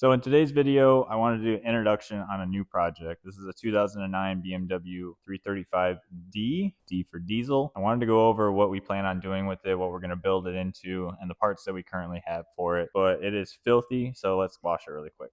So in today's video, I wanted to do an introduction on a new project. This is a 2009 BMW 335D, D for diesel. I wanted to go over what we plan on doing with it, what we're going to build it into, and the parts that we currently have for it. But it is filthy, so let's wash it really quick.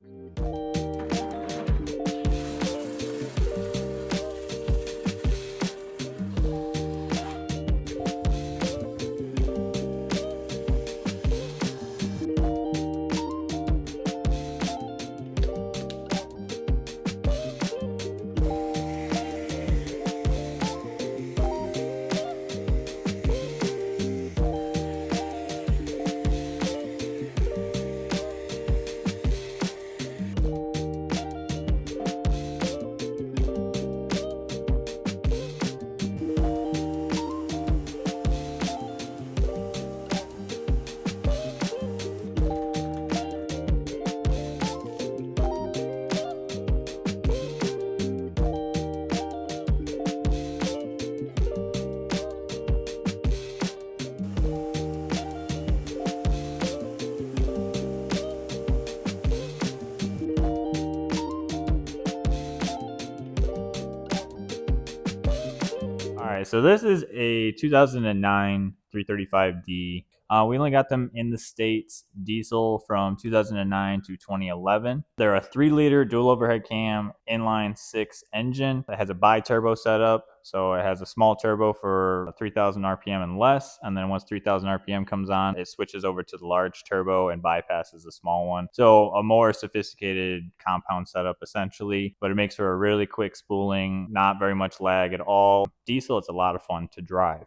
Alright, so this is a 2009 335D. We only got them in the States diesel from 2009 to 2011. They're a 3-liter dual overhead cam inline 6 engine that has a bi-turbo setup. So it has a small turbo for 3,000 RPM and less, and then once 3,000 RPM comes on, it switches over to the large turbo and bypasses the small one. So a more sophisticated compound setup essentially, but it makes for a really quick spooling, not very much lag at all. Diesel, it's a lot of fun to drive.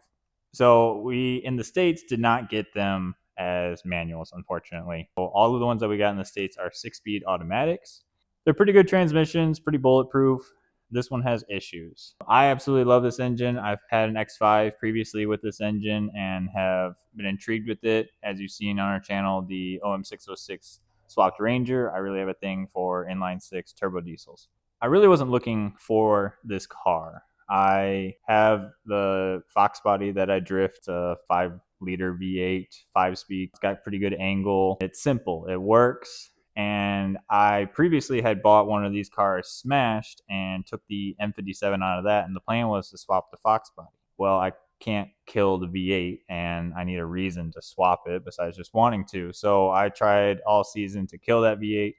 So we, in the States, did not get them as manuals, unfortunately. So all of the ones that we got in the States are 6-speed automatics. They're pretty good transmissions, pretty bulletproof. This one has issues. I absolutely love this engine. I've had an X5 previously with this engine and have been intrigued with it. As you've seen on our channel, the OM606 swapped Ranger. I really have a thing for inline 6 turbo diesels. I really wasn't looking for this car. I have the Fox body that I drift, a 5-liter V8, 5-speed. It's got pretty good angle. It's simple. It works. And I previously had bought one of these cars smashed and took the M57 out of that, and the plan was to swap the Fox body. Well, I can't kill the V8 and I need a reason to swap it besides just wanting to. So I tried all season to kill that V8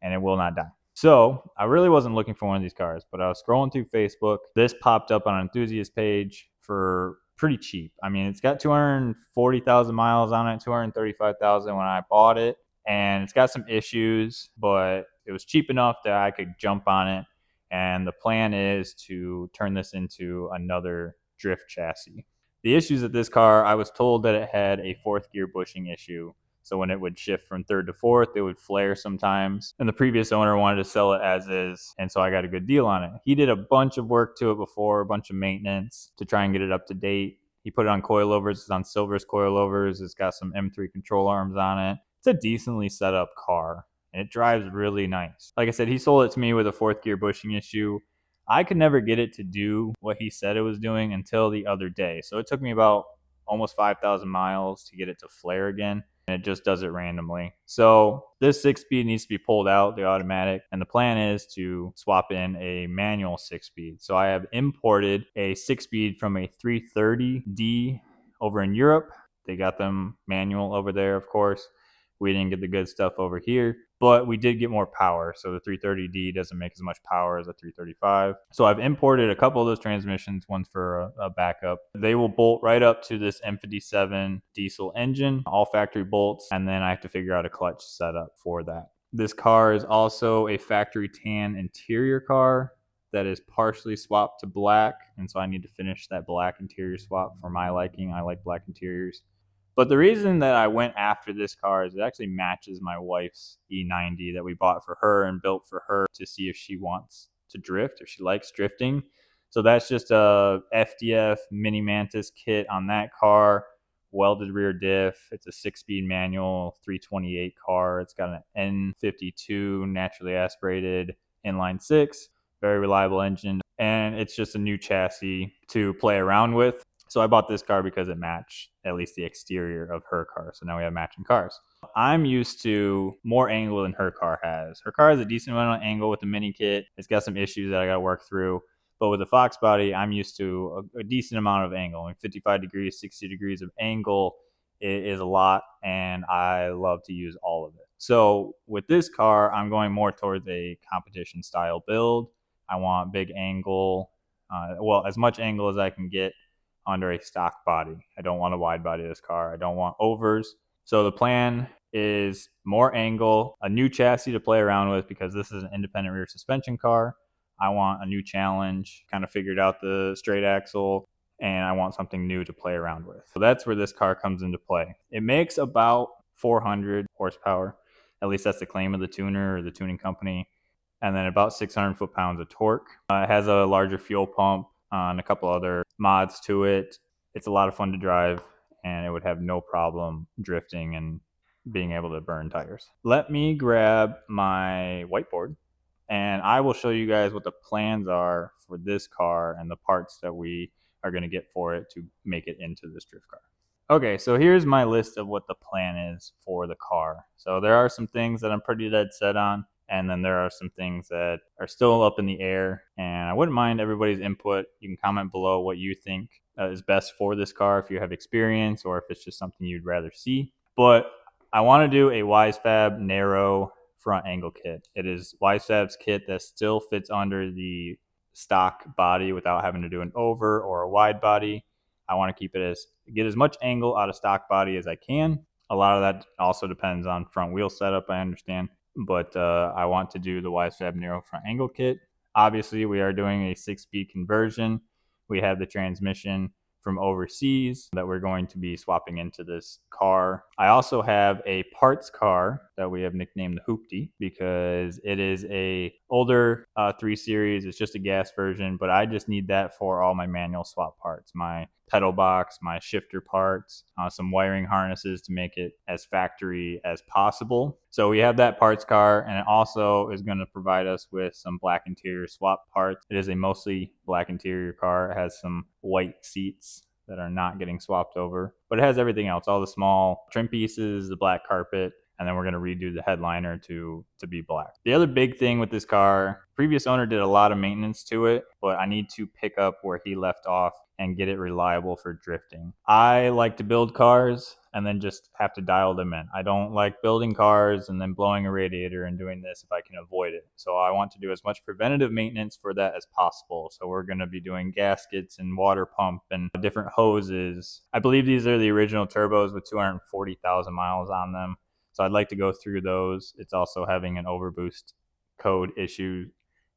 and it will not die. So I really wasn't looking for one of these cars, but I was scrolling through Facebook. This popped up on an enthusiast page for pretty cheap. I mean, it's got 240,000 miles on it, 235,000 when I bought it. And it's got some issues, but it was cheap enough that I could jump on it. And the plan is to turn this into another drift chassis. The issues of this car, I was told that it had a 4th gear bushing issue. So when it would shift from 3rd to 4th, it would flare sometimes. And the previous owner wanted to sell it as is, and so I got a good deal on it. He did a bunch of work to it before, a bunch of maintenance to try and get it up to date. He put it on coilovers. It's on Silver's coilovers. It's got some M3 control arms on it. It's a decently set up car, and it drives really nice. Like I said, he sold it to me with a 4th gear bushing issue. I could never get it to do what he said it was doing until the other day. So it took me about almost 5,000 miles to get it to flare again, and it just does it randomly. So this 6-speed needs to be pulled out, the automatic, and the plan is to swap in a manual 6-speed. So I have imported a 6-speed from a 330D over in Europe. They got them manual over there, of course. We didn't get the good stuff over here, but we did get more power. So the 330D doesn't make as much power as a 335. So I've imported a couple of those transmissions, one for a backup. They will bolt right up to this M57 diesel engine, all factory bolts, and then I have to figure out a clutch setup for that. This car is also a factory tan interior car that is partially swapped to black, and so I need to finish that black interior swap for my liking. I like black interiors. But the reason that I went after this car is it actually matches my wife's E90 that we bought for her and built for her to see if she wants to drift, if she likes drifting. So that's just a FDF Mini Mantis kit on that car, welded rear diff. It's a 6-speed manual 328 car. It's got an N52 naturally aspirated inline 6, very reliable engine, and it's just a new chassis to play around with. So I bought this car because it matched at least the exterior of her car. So now we have matching cars. I'm used to more angle than her car has. Her car has a decent amount of angle with the mini kit. It's got some issues that I got to work through. But with the Fox body, I'm used to a decent amount of angle. I mean, 55 degrees, 60 degrees of angle is a lot, and I love to use all of it. So with this car, I'm going more towards a competition style build. I want big angle, well, as much angle as I can get under a stock body. I don't want a wide body this car. I don't want overs. So the plan is more angle, a new chassis to play around with because this is an independent rear suspension car. I want a new challenge, kind of figured out the straight axle, and I want something new to play around with. So that's where this car comes into play. It makes about 400 horsepower. At least that's the claim of the tuner or the tuning company. And then about 600 foot-pounds of torque. It has a larger fuel pump and a couple other mods to it. It's a lot of fun to drive, and it would have no problem drifting and being able to burn tires. Let me grab my whiteboard, and I will show you guys what the plans are for this car and the parts that we are going to get for it to make it into this drift car. Okay, so here's my list of what the plan is for the car. So there are some things that I'm pretty dead set on, and then there are some things that are still up in the air, and I wouldn't mind everybody's input. You can comment below what you think is best for this car, if you have experience or if it's just something you'd rather see. But I want to do a WiseFab narrow front angle kit. It is WiseFab's kit that still fits under the stock body without having to do an over or a wide body. I want to get as much angle out of stock body as I can. A lot of that also depends on front wheel setup, I understand. But I want to do the WiseFab narrow front angle kit. Obviously, we are doing a 6-speed conversion. We have the transmission from overseas that we're going to be swapping into this car. I also have a parts car that we have nicknamed the Hoopty because it is a older 3 Series. It's just a gas version, but I just need that for all my manual swap parts, my pedal box, my shifter parts, some wiring harnesses to make it as factory as possible. So we have that parts car, and it also is going to provide us with some black interior swap parts. It is a mostly black interior car. It has some white seats that are not getting swapped over, but it has everything else, all the small trim pieces, the black carpet, and then we're going to redo the headliner to be black. The other big thing with this car, previous owner did a lot of maintenance to it, but I need to pick up where he left off and get it reliable for drifting. I like to build cars and then just have to dial them in. I don't like building cars and then blowing a radiator and doing this if I can avoid it. So I want to do as much preventative maintenance for that as possible. So we're going to be doing gaskets and water pump and different hoses. I believe these are the original turbos with 240,000 miles on them. So I'd like to go through those. It's also having an overboost code issue.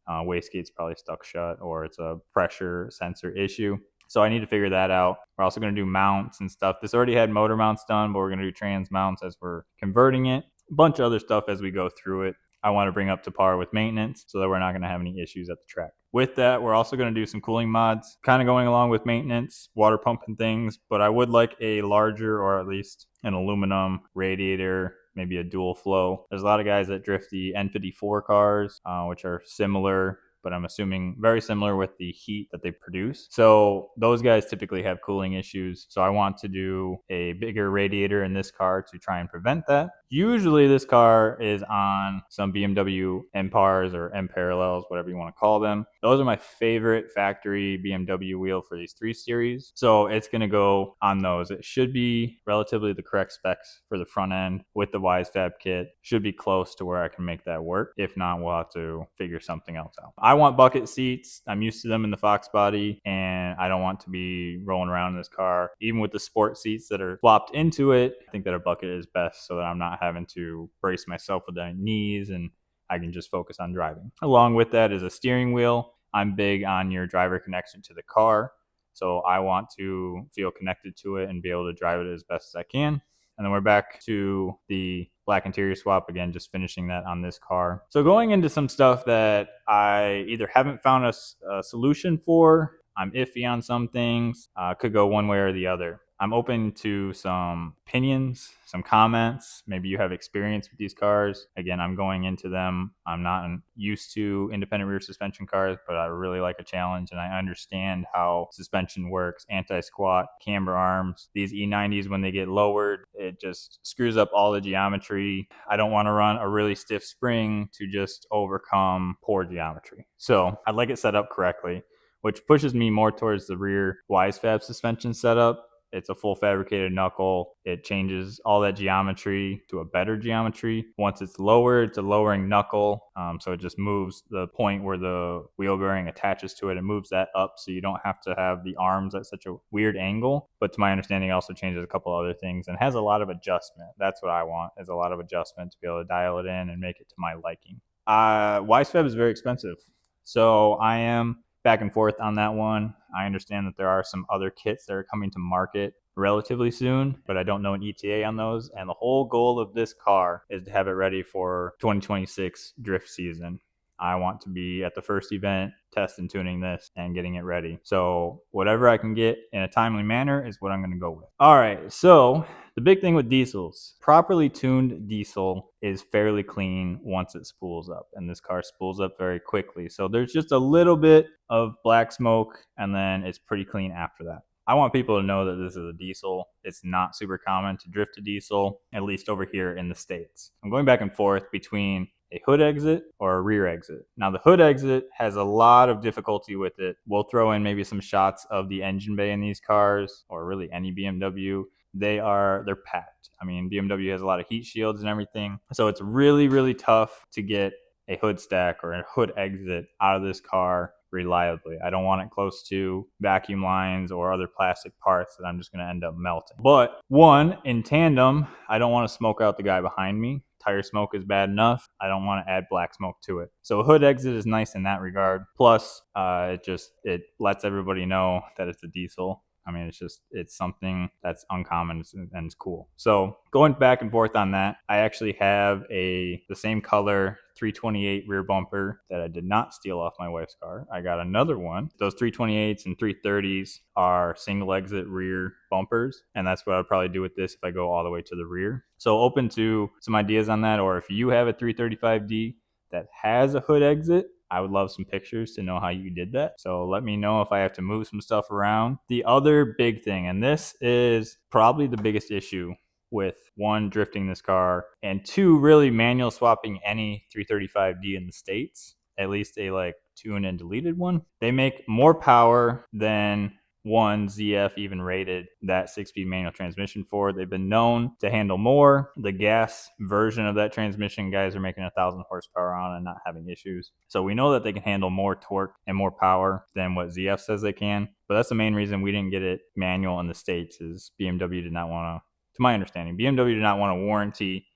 Wastegate's probably stuck shut, or it's a pressure sensor issue. So I need to figure that out. We're also going to do mounts and stuff. This already had motor mounts done, but we're going to do trans mounts as we're converting it. A bunch of other stuff as we go through it. I want to bring up to par with maintenance so that we're not going to have any issues at the track. With that, we're also going to do some cooling mods, kind of going along with maintenance, water pump and things, but I would like a larger, or at least an aluminum radiator, maybe a dual flow. There's a lot of guys that drift the N54 cars, which are similar, but I'm assuming very similar with the heat that they produce. So those guys typically have cooling issues. So I want to do a bigger radiator in this car to try and prevent that. Usually this car is on some BMW M Pars or M Parallels, whatever you want to call them. Those are my favorite factory BMW wheel for these 3 Series. So it's going to go on those. It should be relatively the correct specs for the front end with the WiseFab kit. Should be close to where I can make that work. If not, we'll have to figure something else out. I want bucket seats. I'm used to them in the Fox body, and I don't want to be rolling around in this car. Even with the sport seats that are flopped into it, I think that a bucket is best so that I'm not having to brace myself with my knees and I can just focus on driving. Along with that is a steering wheel. I'm big on your driver connection to the car, so I want to feel connected to it and be able to drive it as best as I can. And then we're back to the black interior swap again, just finishing that on this car. So going into some stuff that I either haven't found a solution for, I'm iffy on some things, could go one way or the other. I'm open to some opinions, some comments. Maybe you have experience with these cars. Again, I'm going into them. I'm not used to independent rear suspension cars, but I really like a challenge, and I understand how suspension works, anti-squat, camber arms. These E90s, when they get lowered, it just screws up all the geometry. I don't want to run a really stiff spring to just overcome poor geometry. So I'd like it set up correctly, which pushes me more towards the rear WiseFab suspension setup. It's a full fabricated knuckle. It changes all that geometry to a better geometry. Once it's lowered, it's a lowering knuckle. So it just moves the point where the wheel bearing attaches to it. It moves that up so you don't have to have the arms at such a weird angle. But to my understanding, it also changes a couple other things and has a lot of adjustment. That's what I want, is a lot of adjustment to be able to dial it in and make it to my liking. WiseFab is very expensive. So I am back and forth on that one. I understand that there are some other kits that are coming to market relatively soon, but I don't know an ETA on those. And the whole goal of this car is to have it ready for 2026 drift season. I want to be at the first event, test and tuning this and getting it ready. So whatever I can get in a timely manner is what I'm going to go with. All right, so the big thing with diesels, properly tuned diesel is fairly clean once it spools up, and this car spools up very quickly. So there's just a little bit of black smoke, and then it's pretty clean after that. I want people to know that this is a diesel. It's not super common to drift a diesel, at least over here in the States. I'm going back and forth between a hood exit or a rear exit. Now the hood exit has a lot of difficulty with it. We'll throw in maybe some shots of the engine bay in these cars, or really any BMW. They're packed. I mean, BMW has a lot of heat shields and everything. So it's really, really tough to get a hood stack or a hood exit out of this car reliably. I don't want it close to vacuum lines or other plastic parts that I'm just going to end up melting. But one, in tandem, I don't want to smoke out the guy behind me. Tire smoke is bad enough. I don't want to add black smoke to it. So a hood exit is nice in that regard. Plus, it lets everybody know that it's a diesel. I mean, it's something that's uncommon and it's cool. So going back and forth on that, I actually have the same color 328 rear bumper that I did not steal off my wife's car. I got another one. Those 328s and 330s are single exit rear bumpers, and that's what I'd probably do with this if I go all the way to the rear. So open to some ideas on that, or if you have a 335D that has a hood exit, I would love some pictures to know how you did that. So let me know if I have to move some stuff around. The other big thing, and this is probably the biggest issue with one, drifting this car, and two, really manual swapping any 335D in the States, at least a tuned and deleted one. They make more power than one ZF even rated that 6-speed manual transmission for. They've been known to handle more. The gas version of that transmission, guys are making 1,000 horsepower on and not having issues. So we know that they can handle more torque and more power than what ZF says they can. But that's the main reason we didn't get it manual in the States, is BMW did not want to my understanding, BMW did not want to warranty,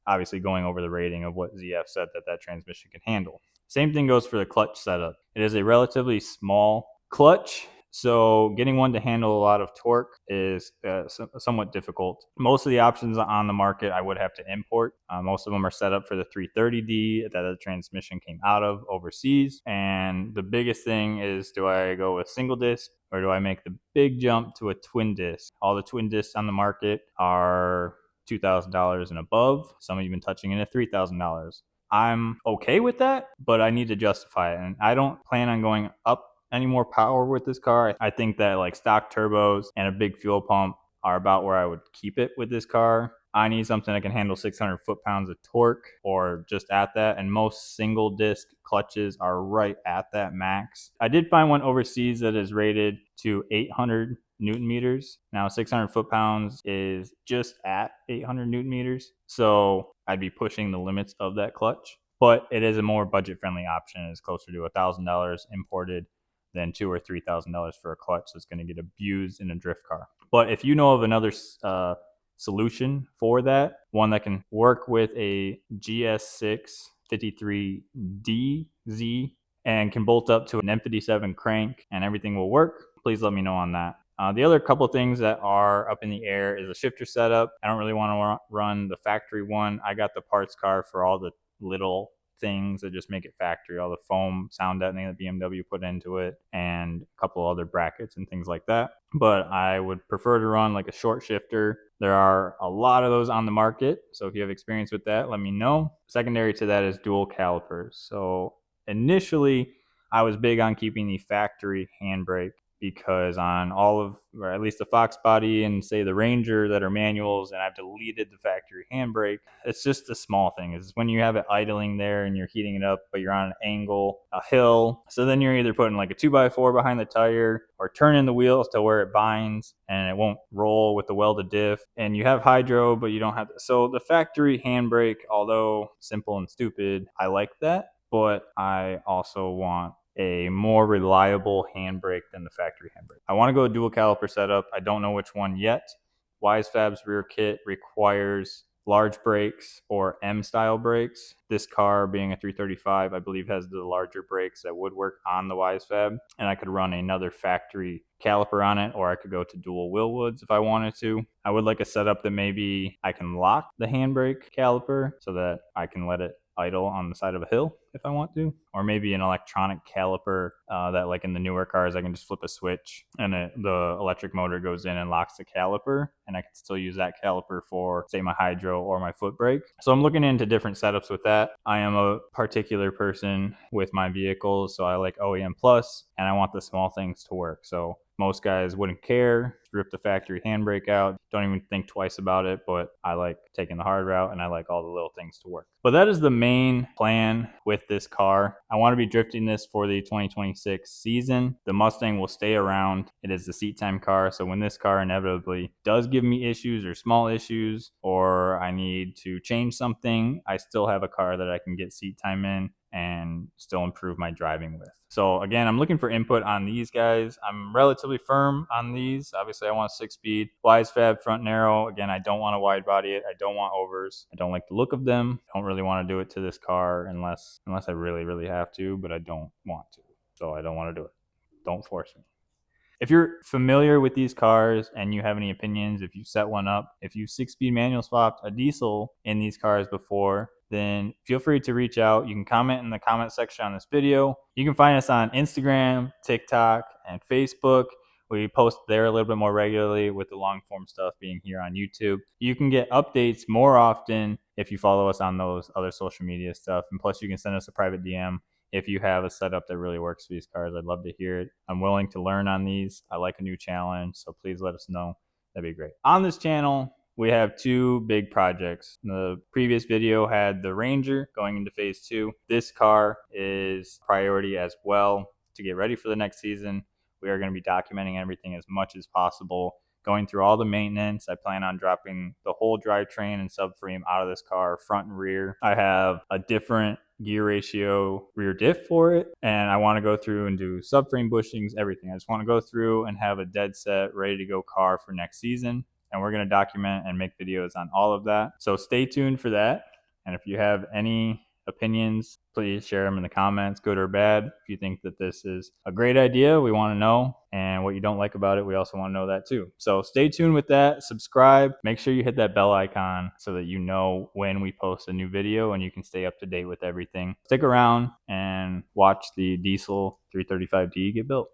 obviously going over the rating of what ZF said that transmission can handle. Same thing goes for the clutch setup. It is a relatively small clutch, so getting one to handle a lot of torque is somewhat difficult. Most of the options on the market I would have to import. Most of them are set up for the 330D that the transmission came out of overseas. And the biggest thing is, do I go with single disc or do I make the big jump to a twin disc? All the twin discs on the market are $2,000 and above. Some have even touching in at $3,000. I'm okay with that, but I need to justify it. And I don't plan on going up any more power with this car. I think that stock turbos and a big fuel pump are about where I would keep it with this car. I need something that can handle 600 foot-pounds of torque or just at that, and most single disc clutches are right at that max. I did find one overseas that is rated to 800 Newton meters. Now 600 foot-pounds is just at 800 Newton meters, so I'd be pushing the limits of that clutch, but it is a more budget-friendly option. It's closer to $1,000 imported than $2,000 or $3,000 for a clutch that's going to get abused in a drift car. But if you know of another solution for that, one that can work with a GS6 53DZ and can bolt up to an M57 crank and everything will work, please let me know on that. The other couple of things that are up in the air is a shifter setup. I don't really want to run the factory one. I got the parts car for all the little things that just make it factory, all the foam sound deadening that BMW put into it, and a couple other brackets and things like that. But I would prefer to run like a short shifter. There are a lot of those on the market, so if you have experience with that, let me know. Secondary to that is dual calipers. So initially, I was big on keeping the factory handbrake, because on all of, or at least the Fox body and say the Ranger that are manuals, and I've deleted the factory handbrake. It's just a small thing. Is when you have it idling there and you're heating it up, but you're on an angle, a hill. So then you're either putting like a 2x4 behind the tire or turning the wheels to where it binds and it won't roll with the welded diff. And you have hydro, but you don't have. So the factory handbrake, although simple and stupid, I like that. But I also want a more reliable handbrake than the factory handbrake. I want to go dual caliper setup. I don't know which one yet. WiseFab's rear kit requires large brakes or M style brakes. This car, being a 335, I believe has the larger brakes that would work on the WiseFab, and I could run another factory caliper on it, or I could go to dual Willwoods if I wanted to. I would like a setup that maybe I can lock the handbrake caliper so that I can let it idle on the side of a hill if I want to, or maybe an electronic caliper that, like in the newer cars, I can just flip a switch and the electric motor goes in and locks the caliper, and I can still use that caliper for, say, my hydro or my foot brake. So I'm looking into different setups with that. I am a particular person with my vehicles, so I like OEM Plus, and I want the small things to work. So most guys wouldn't care, rip the factory handbrake out, don't even think twice about it, but I like taking the hard route and I like all the little things to work. But that is the main plan with this car. I want to be drifting this for the 2026 season. The Mustang will stay around. It is the seat time car, so when this car inevitably does give me issues or small issues, or I need to change something, I still have a car that I can get seat time in and still improve my driving with. So again, I'm looking for input on these guys. I'm relatively firm on these. Obviously, I want a 6-speed WiseFab front narrow. Again, I don't want to wide body it. I don't want overs. I don't like the look of them. I don't really want to do it to this car unless I really have to, but I don't want to. So I don't want to do it. Don't force me. If you're familiar with these cars and you have any opinions, if you set one up, if you 6-speed manual swapped a diesel in these cars before, then feel free to reach out. You can comment in the comment section on this video. You can find us on Instagram, TikTok, and Facebook. We post there a little bit more regularly, with the long form stuff being here on YouTube. You can get updates more often if you follow us on those other social media stuff. And plus, you can send us a private DM if you have a setup that really works for these cars. I'd love to hear it. I'm willing to learn on these. I like a new challenge, so please let us know. That'd be great. On this channel, we have 2 big projects. The previous video had the Ranger going into phase 2. This car is priority as well to get ready for the next season. We are going to be documenting everything as much as possible, going through all the maintenance. I plan on dropping the whole drivetrain and subframe out of this car, front and rear. I have a different gear ratio rear diff for it, and I want to go through and do subframe bushings, everything. I just want to go through and have a dead set, ready to go car for next season. And we're going to document and make videos on all of that. So stay tuned for that. And if you have any opinions, please share them in the comments, good or bad. If you think that this is a great idea, we want to know. And what you don't like about it, we also want to know that too. So stay tuned with that. Subscribe. Make sure you hit that bell icon so that you know when we post a new video and you can stay up to date with everything. Stick around and watch the diesel 335D get built.